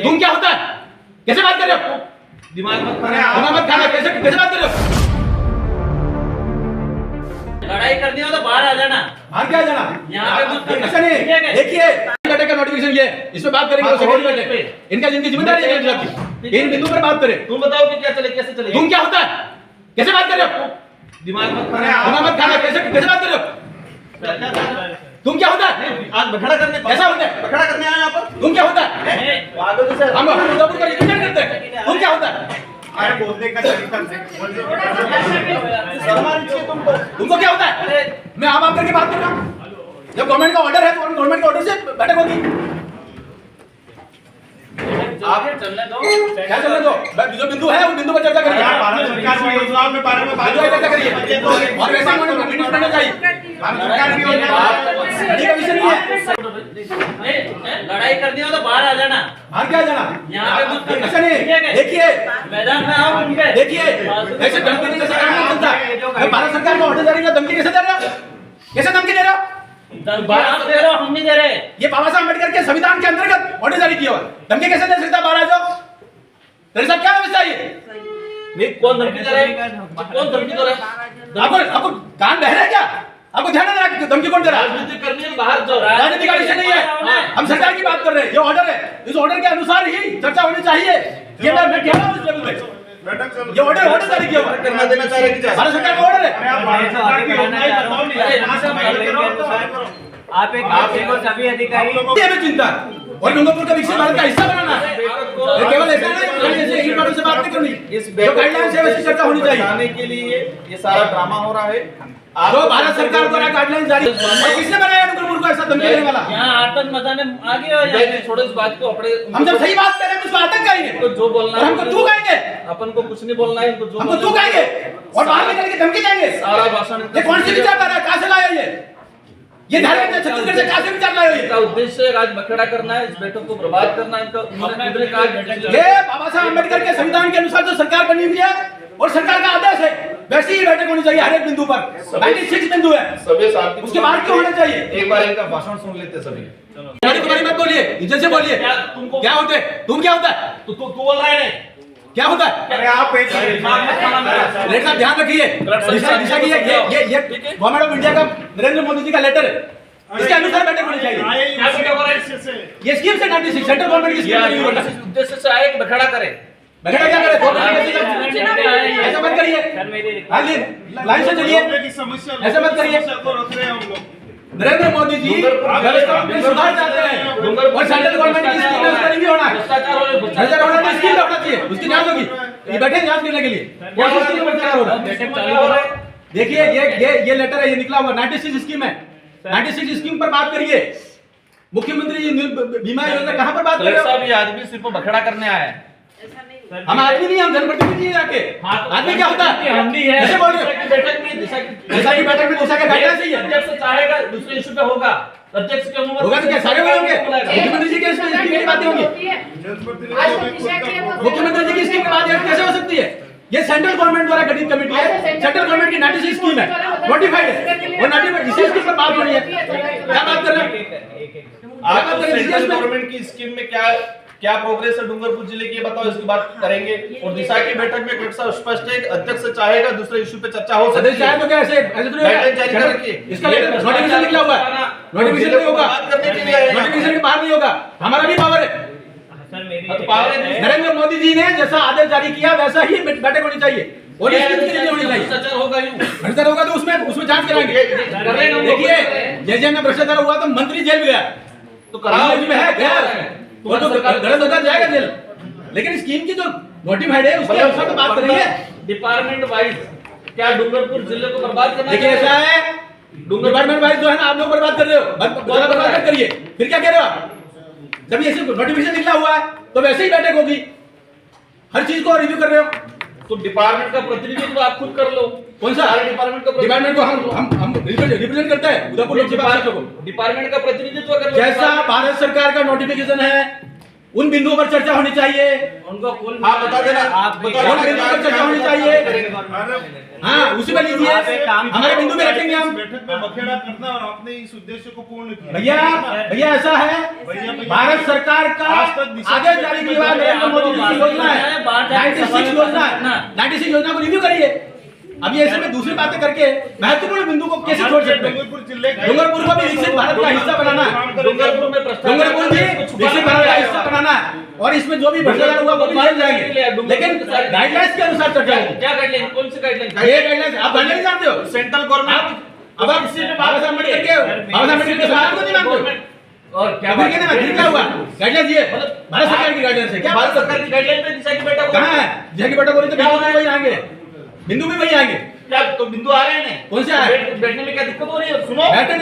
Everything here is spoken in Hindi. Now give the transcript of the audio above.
तुम क्या होता है? कैसे बात कर रहे हो? दिमाग मत खाना कैसे कैसे बात कर रहे हो? लड़ाई करनी हो तो बाहर आ जाना। बाहर क्या जाना? यहाँ पे मत करना। ऐसा नहीं, देखिए बैठक का नोटिफिकेशन ये है, इसमें बात करेंगे तो सेक्रेटरी बैठक इनका जिनकी जिम्मेदारी है की इन बिंदु पर बात करें। तुम बताओ कि क्या चले, कैसे चले? तुम क्या होता है? कैसे बात कर रहे हो? दिमाग मत खाना कैसे कैसे बात कर रहे हो? तुम क्या होता है? आज बखड़ा करने कैसा होता है? बखड़ा करने आए यहाँ पर। तुम क्या होता है? हम उद्धवपुर का रिप्रेजेंट करते हैं। तुम क्या होता है? अरे बोलने का तरीका तुमको क्या होता है? मैं आप करके बात कर रहा हूँ। जब गवर्नमेंट का ऑर्डर है तो गवर्नमेंट के ऑर्डर से बैठक होगी। आप चलने दो। क्या चलने दो? जो बिंदु है उस बिंदु पर चर्चा करिए। भारत सरकार की योजनाओं के बारे में बात चर्चा करिए और वैसे उन्होंने मीटिंग करना चाहिए। भारत सरकार की योजना स्टडी का विषय नहीं है। लड़ाई करनी हो तो बाहर आ जाना। बाहर क्या जाना? यहाँ पे मत करना। ऐसा नहीं, देखिए मैदान में आओ उनके। देखिए ऐसे धमकी कैसे काम नहीं चलता। मैं भारत सरकार का ऑर्डर जारी किया, धमकी कैसे दे रहे हो? कैसे धमकी दे रहे हो? आप दे रहे हो, हम नहीं दे रहे। ये बाबा साहब अम्बेडकर के संविधान के अंतर्गत ऑर्डर जारी किया हुआ। धमकी कैसे दे सकता? बाहर आ जाओ। तेरे साथ क्या व्यवस्था है ये? नहीं, कौन धमकी दे रहा है? कौन धमकी दे रहा है? आपको कान बह रहा है क्या? आपको ध्यान नहीं दे रहा धमकी कौन दे रहा है? राजनीति करनी है बाहर जाओ। राजनीति का विषय नहीं है। हम सरकार की बात कर रहे हैं। ये ऑर्डर है, इस ऑर्डर के अनुसार ही चर्चा होनी चाहिए। ये मैं कह रहा हूँ इस लेवल पे। ये ऑर्डर जारी किया हुआ है। करना देना चाह रहे हैं। भारत सरकार का ऑर्डर है। आप भारत सरकार की योजनाएं बताओ आप एक को सभी अधिकारी ये हमें चिंता है। और डूंगरपुर का विकसित भारत का हिस्सा बनाना है। ये केवल ऐसा नहीं है जैसे इन बातों से बात नहीं करनी। इस जो गाइडलाइंस है वैसी चर्चा होनी चाहिए। बताने के लिए ये सारा ड्रामा हो रहा है। जो भारत सरकार द्वारा गाइडलाइंस जारी और किसने बनाया डूंगरपुर को ऐसा धमकी देने वाला? यहाँ आतंक मचाने आगे हो जाए। छोड़ो इस बात को। अपने हम जब सही बात कर रहे हैं उसको आतंक कहेंगे। तो जो बोलना है हमको तू कहेंगे। अपन को कुछ नहीं बोलना है। इनको जो हमको तू कहेंगे और बाहर निकल के धमकी देंगे। सारा भाषण ये कौन सी विचारधारा है? कहां से लाया ये धार्मिक छत्तीसगढ़ से कहां से विचार लाया इसका उद्देश्य आज बखेड़ा करना है। इस बैठक को बर्बाद करना है। ये बाबा साहब अम्बेडकर के संविधान के अनुसार जो सरकार बनी हुई है और सरकार का आदेश है वैसी ही बैठक होनी चाहिए हर एक बिंदु पर। 96 बिंदु है, सभी शांति उसके बाद क्यों होना चाहिए? एक बार इनका भाषण सुन लेते सभी। तुम्हारी मत बोलिए, इज्जत से बोलिए। क्या होते हैं? तुम क्या होता है? तू बोल रहा है क्या होता है? अरे आप एक लेटर का ध्यान रखिए। दिशा की ये गवर्नमेंट ऑफ इंडिया का नरेंद्र मोदी जी का लेटर है। इसके अनुसार बैठक होनी चाहिए। ये स्कीम से 96 सेंट्रल गवर्नमेंट की स्कीम उद्देश्य से आए बखेड़ा करे। बैठक क्या करे? ऐसा मत करिए। लाइन से चलिए। ऐसा मत करिए। नरेंद्र मोदी जी व्यवस्था में सुधार चाहते हैं और सेंट्रल गवर्नमेंट की स्कीम में उसका रिव्यू होना है। सेंट्रल गवर्नमेंट की स्कीम होना चाहिए, उसकी जांच होगी। ये बैठे जांच करने के लिए कौन सी स्कीम पर तैयार हो रहा है? देखिए ये लेटर है, ये निकला हुआ 96 स्कीम है। 96 स्कीम पर बात करिए। मुख्यमंत्री बीमा योजना कहां पर बात कर रहे हो? ये आदमी सिर्फ बखेड़ा करने आया है। हम आदमी नहीं, हम जनप्रतिनिधि हैं। आके आदमी क्या होता है? हम भी है। कैसे बोल रहे हो? बैठक में दिशा की बैठक में दिशा का गाइडलाइंस ही है। अध्यक्ष चाहेगा दूसरे इशू पे होगा। अध्यक्ष की अनुमति होगा तो क्या सारे होंगे? मुख्यमंत्री जी की स्कीम की बातें होंगी। मुख्यमंत्री जी की स्कीम की बात कैसे हो सकती है? ये सेंट्रल गवर्नमेंट द्वारा गठित कमेटी है। सेंट्रल गवर्नमेंट की 96 स्कीम है, नोटिफाइड है। और नोटिफाइड इसी स्कीम पर बात होनी है। क्या बात कर रहे हैं? आप सेंट्रल गवर्नमेंट की स्कीम में क्या प्रोग्रेस है डूंगरपुर जिले की बताओ, इसकी बात करेंगे। और दिशा की बैठक में कक्षा स्पष्ट है, अध्यक्ष चाहेगा दूसरे इशू पे चर्चा हो सकती है। तो क्या ऐसे इसका नोटिफिकेशन निकला हुआ है। नोटिफिकेशन नहीं होगा, बात करने के लिए नोटिफिकेशन के बाहर नहीं होगा। हमारा भी पावर है। नरेंद्र मोदी जी ने जैसा आदेश जारी किया वैसा ही बैठक होनी चाहिए और होनी चाहिए। भ्रष्टाचार होगा भ्रष्टाचार होगा तो उसमें जांच कराएंगे। देखिए जैसे में भ्रष्टाचार हुआ तो मंत्री जेल गया, तो कराओ में है गया वो तो गलत होता जाएगा जेल। लेकिन स्कीम की जो नोटिफाइड है उसके अनुसार तो बात करेंगे। डिपार्टमेंट वाइज क्या डूंगरपुर जिले को बर्बाद करना? देखिए ऐसा है, डिपार्टमेंट वाइज जो है ना आप लोग बर्बाद कर रहे हो। बर्बाद मत करिए। फिर क्या कह रहे हो आप? जब ये नोटिफिकेशन निकला हुआ है तो वैसे ही बैठक होगी। हर चीज को रिव्यू कर रहे हो तो डिपार्टमेंट का प्रतिनिधित्व आप खुद कर लो। कौन सा डिपार्टमेंट को हम रिप्रेजेंट करते हैं उदयपुर लोकसभा क्षेत्र को। डिपार्टमेंट का प्रतिनिधित्व कर लो। जैसा भारत सरकार का नोटिफिकेशन है उन बिंदुओं पर चर्चा होनी चाहिए। उनको कुल हाँ, बता देना। आप बता उन बिंदुओं पर चर्चा होनी चाहिए। हाँ, उसी पर लीजिए, आप एक काम हमारे बिंदु में रखेंगे हम। बैठक में बखेड़ा करना और आपने इस उद्देश्य को पूर्ण किया। भैया ऐसा है, भारत सरकार का आदेश जारी किया हुआ नरेंद्र मोदी जी की योजना है, 96 योजना है, 96 योजना को रिव्यू करिए। अभी ऐसे में दूसरी बातें करके महत्वपूर्ण बिंदु को कैसे छोड़ सकते हैं? डूंगरपुर जिले डूंगरपुर को भी विकसित भारत का हिस्सा बनाना है, डूंगरपुर में डूंगरपुर भी विकसित भारत का हिस्सा बनाना है, और इसमें जो भी भ्रष्टाचार हुआ वो भी जेल जाएंगे, लेकिन गाइडलाइंस के अनुसार चर्चा होगी। क्या गाइडलाइन, कौन सी गाइडलाइन? ये गाइडलाइंस आप गाइडलाइन जानते हो? सेंट्रल गवर्नमेंट अब आप इसी में बाबा साहब अम्बेडकर के संविधान को नहीं मानते हो? और क्या फिर कहते हैं क्या हुआ? गाइडलाइंस ये भारत सरकार की गाइडलाइंस है क्या? भारत सरकार की गाइडलाइन पे दिशा की बैठक कहाँ है? दिशा की बैठक हो रही तो बिंदु भी वही आएंगे, बिंदु भी वही आएंगे। क्या तो बिंदु आ रहे हैं? कौन से आए? बैठने में क्या दिक्कत हो रही है? सुनो। बैठने